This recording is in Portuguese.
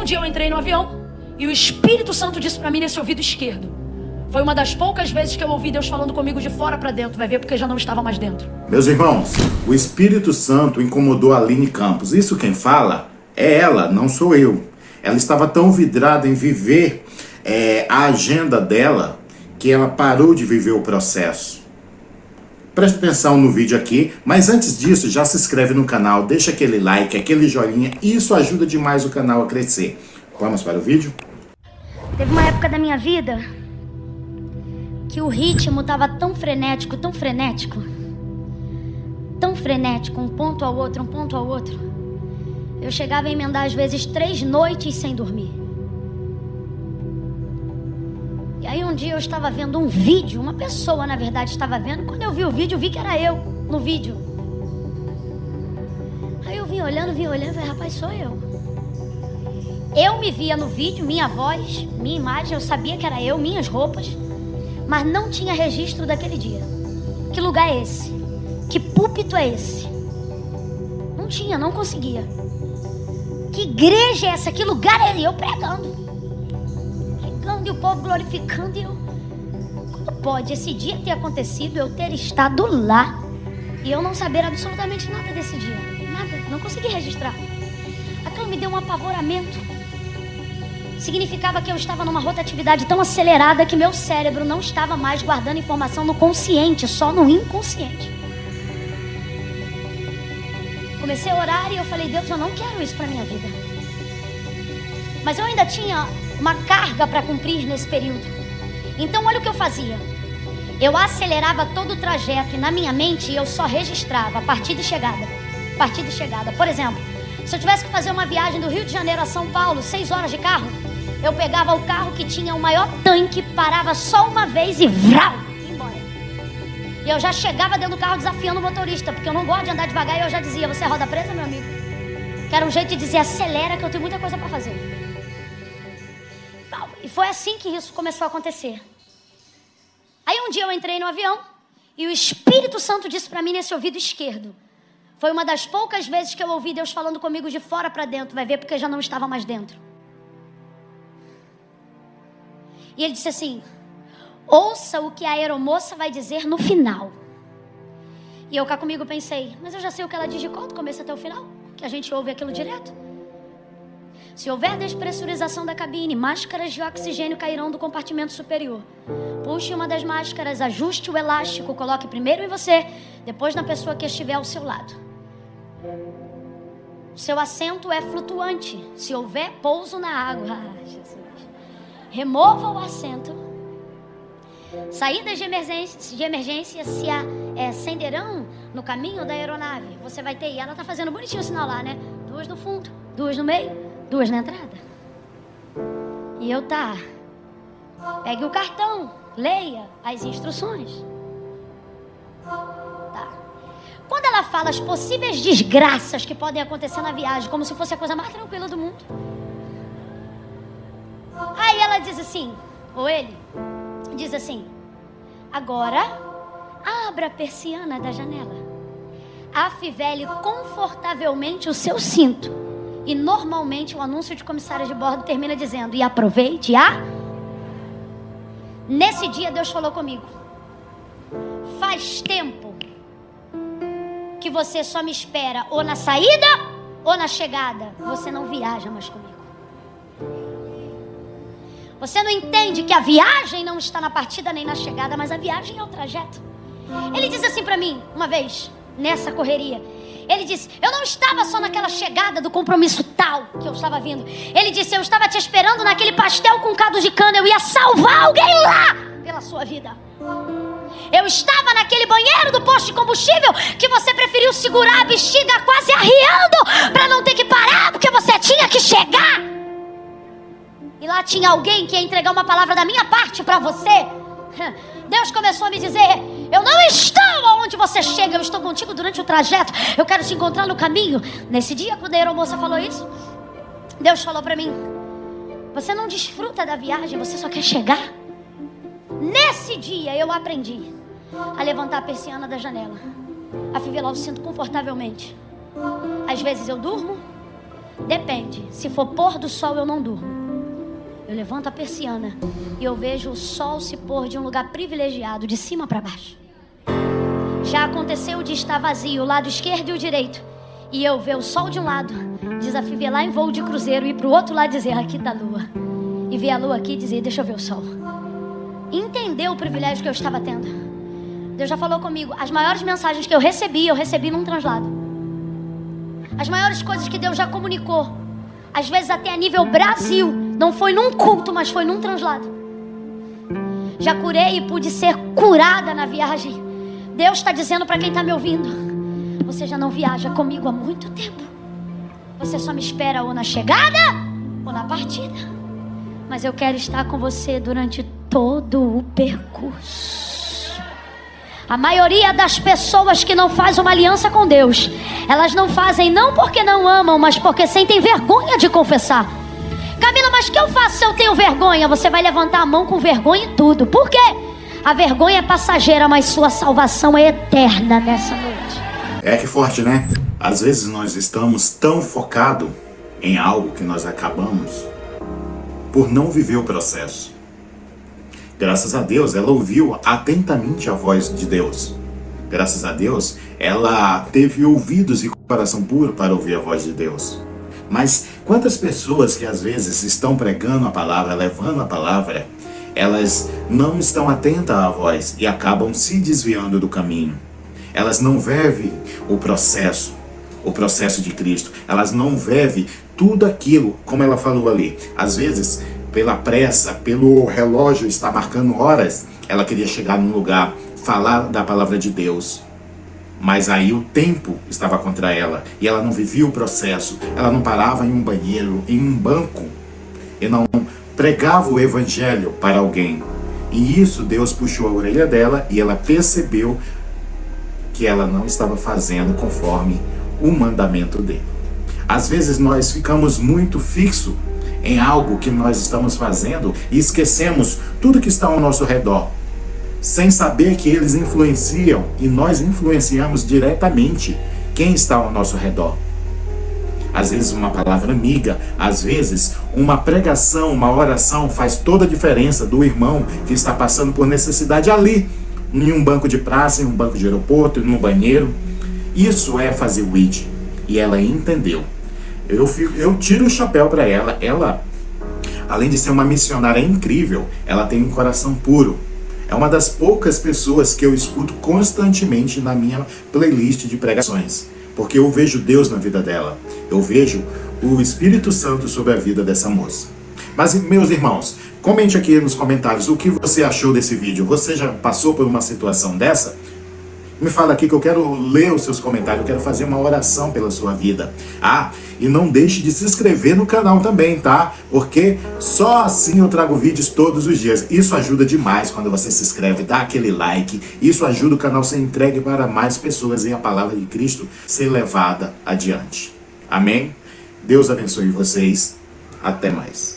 um dia eu entrei no avião e o Espírito Santo disse pra mim nesse ouvido esquerdo. Foi uma das poucas vezes que eu ouvi Deus falando comigo de fora pra dentro. Vai ver porque já não estava mais dentro. Meus irmãos, o Espírito Santo incomodou a Aline Campos. Isso quem fala é ela, não sou eu. Ela estava tão vidrada em viver a agenda dela que ela parou de viver o processo. Preste atenção no vídeo aqui, mas antes disso, já se inscreve no canal, deixa aquele like, aquele joinha, isso ajuda demais o canal a crescer. Vamos para o vídeo? Teve uma época da minha vida que o ritmo estava tão frenético, tão frenético, tão frenético, um ponto ao outro, um ponto ao outro. Eu chegava a emendar às vezes 3 noites sem dormir. E aí um dia eu estava vendo um vídeo, uma pessoa na verdade estava vendo. Quando eu vi o vídeo, eu vi que era eu no vídeo. Aí eu vim olhando, falei, rapaz, sou eu. Eu me via no vídeo, minha voz, minha imagem, eu sabia que era eu, minhas roupas, mas não tinha registro daquele dia. Que lugar é esse? Que púlpito é esse? Não tinha, não conseguia. Que igreja é essa? Que lugar é esse? Eu pregando e o povo glorificando. E eu, como pode esse dia ter acontecido, eu ter estado lá e eu não saber absolutamente nada desse dia? Nada, não consegui registrar. Aquilo me deu um apavoramento. Significava que eu estava numa rotatividade tão acelerada que meu cérebro não estava mais guardando informação no consciente, só no inconsciente. Comecei a orar e eu falei, Deus, eu não quero isso para minha vida. Mas eu ainda tinha uma carga para cumprir nesse período. Então olha o que eu fazia. Eu acelerava todo o trajeto e na minha mente eu só registrava partida e chegada. Partida e chegada. Por exemplo, se eu tivesse que fazer uma viagem do Rio de Janeiro a São Paulo, 6 horas de carro, eu pegava o carro que tinha o maior tanque, parava só uma vez e vrau, ia embora. E eu já chegava dentro do carro desafiando o motorista, porque eu não gosto de andar devagar. E eu já dizia, você é roda presa, meu amigo? Que era um jeito de dizer, acelera que eu tenho muita coisa para fazer. E foi assim que isso começou a acontecer. Aí um dia eu entrei no avião e o Espírito Santo disse para mim nesse ouvido esquerdo. Foi uma das poucas vezes que eu ouvi Deus falando comigo de fora para dentro. Vai ver porque eu já não estava mais dentro. E ele disse assim, ouça o que a aeromoça vai dizer no final. E eu cá comigo pensei, mas eu já sei o que ela diz de cor do começo até o final, que a gente ouve aquilo direto. Se houver despressurização da cabine, máscaras de oxigênio cairão do compartimento superior. Puxe uma das máscaras, ajuste o elástico, coloque primeiro em você, depois na pessoa que estiver ao seu lado. O seu assento é flutuante. Se houver pouso na água, Jesus, remova o assento. Saídas de emergência se acenderão no caminho da aeronave. Você vai ter, e ela está fazendo bonitinho o sinal lá, né? 2 no fundo, 2 no meio, 2 na entrada. E eu pegue o cartão, leia as instruções. Tá. Quando ela fala as possíveis desgraças que podem acontecer na viagem, como se fosse a coisa mais tranquila do mundo. Aí ela diz assim, ou ele diz assim, agora abra a persiana da janela, afivele confortavelmente o seu cinto. E normalmente o anúncio de comissária de bordo termina dizendo, e aproveite Nesse dia Deus falou comigo, faz tempo que você só me espera ou na saída ou na chegada. Você não viaja mais comigo. Você não entende que a viagem não está na partida nem na chegada, mas a viagem é o trajeto. Ele disse assim para mim, uma vez, nessa correria, ele disse, eu não estava só naquela chegada do compromisso tal que eu estava vindo. Ele disse, eu estava te esperando naquele pastel com caldo de cana. Eu ia salvar alguém lá pela sua vida. Eu estava naquele banheiro do posto de combustível que você preferiu segurar a bexiga quase arriando para não ter que parar, porque você tinha que chegar. E lá tinha alguém que ia entregar uma palavra da minha parte para você. Deus começou a me dizer, eu não estou aonde você chega, eu estou contigo durante o trajeto. Eu quero te encontrar no caminho. Nesse dia, quando a aeromoça falou isso, Deus falou para mim, você não desfruta da viagem, você só quer chegar. Nesse dia eu aprendi a levantar a persiana da janela, a fivelar o cinto confortavelmente. Às vezes eu durmo, Depende. Se for pôr do sol, eu não durmo. Eu levanto a persiana e eu vejo o sol se pôr de um lugar privilegiado, de cima para baixo. Já aconteceu de estar vazio, o lado esquerdo e o direito, e eu ver o sol de um lado, desafio ver lá em voo de cruzeiro, e pro outro lado dizer, aqui tá a lua. E ver a lua aqui e dizer, deixa eu ver o sol. Entender o privilégio que eu estava tendo. Deus já falou comigo, as maiores mensagens que eu recebi num translado. As maiores coisas que Deus já comunicou, às vezes até a nível Brasil, não foi num culto, mas foi num translado. Já curei e pude ser curada na viagem. Deus está dizendo para quem está me ouvindo, você já não viaja comigo há muito tempo. Você só me espera ou na chegada ou na partida. Mas eu quero estar com você durante todo o percurso. A maioria das pessoas que não faz uma aliança com Deus, elas não fazem não porque não amam, mas porque sentem vergonha de confessar. Camila, mas o que eu faço se eu tenho vergonha? Você vai levantar a mão com vergonha e tudo. Por quê? A vergonha é passageira, mas sua salvação é eterna nessa noite. É que forte, né? Às vezes nós estamos tão focados em algo que nós acabamos por não viver o processo. Graças a Deus, ela ouviu atentamente a voz de Deus. Graças a Deus, ela teve ouvidos e coração puro para ouvir a voz de Deus. Mas quantas pessoas que às vezes estão pregando a palavra, levando a palavra, elas não estão atentas à voz e acabam se desviando do caminho. Elas não vivem o processo de Cristo. Elas não vivem tudo aquilo, como ela falou ali. Às vezes, pela pressa, pelo relógio estar marcando horas, ela queria chegar num lugar, falar da palavra de Deus. Mas aí o tempo estava contra ela e ela não vivia o processo. Ela não parava em um banheiro, em um banco, e não pregava o evangelho para alguém. E isso Deus puxou a orelha dela e ela percebeu que ela não estava fazendo conforme o mandamento dele. Às vezes nós ficamos muito fixos em algo que nós estamos fazendo e esquecemos tudo que está ao nosso redor, sem saber que eles influenciam e nós influenciamos diretamente quem está ao nosso redor. Às vezes uma palavra amiga, às vezes uma pregação, uma oração faz toda a diferença do irmão que está passando por necessidade ali, em um banco de praça, em um banco de aeroporto, em um banheiro. Isso é fazer o ID. E ela entendeu. Eu tiro o chapéu para ela. Ela, além de ser uma missionária incrível, ela tem um coração puro. É uma das poucas pessoas que eu escuto constantemente na minha playlist de pregações. Porque eu vejo Deus na vida dela. Eu vejo o Espírito Santo sobre a vida dessa moça. Mas, meus irmãos, comente aqui nos comentários o que você achou desse vídeo. Você já passou por uma situação dessa? Me fala aqui que eu quero ler os seus comentários, eu quero fazer uma oração pela sua vida. E não deixe de se inscrever no canal também, tá? Porque só assim eu trago vídeos todos os dias. Isso ajuda demais quando você se inscreve, dá aquele like. Isso ajuda o canal a ser entregue para mais pessoas e a palavra de Cristo ser levada adiante. Amém? Deus abençoe vocês. Até mais.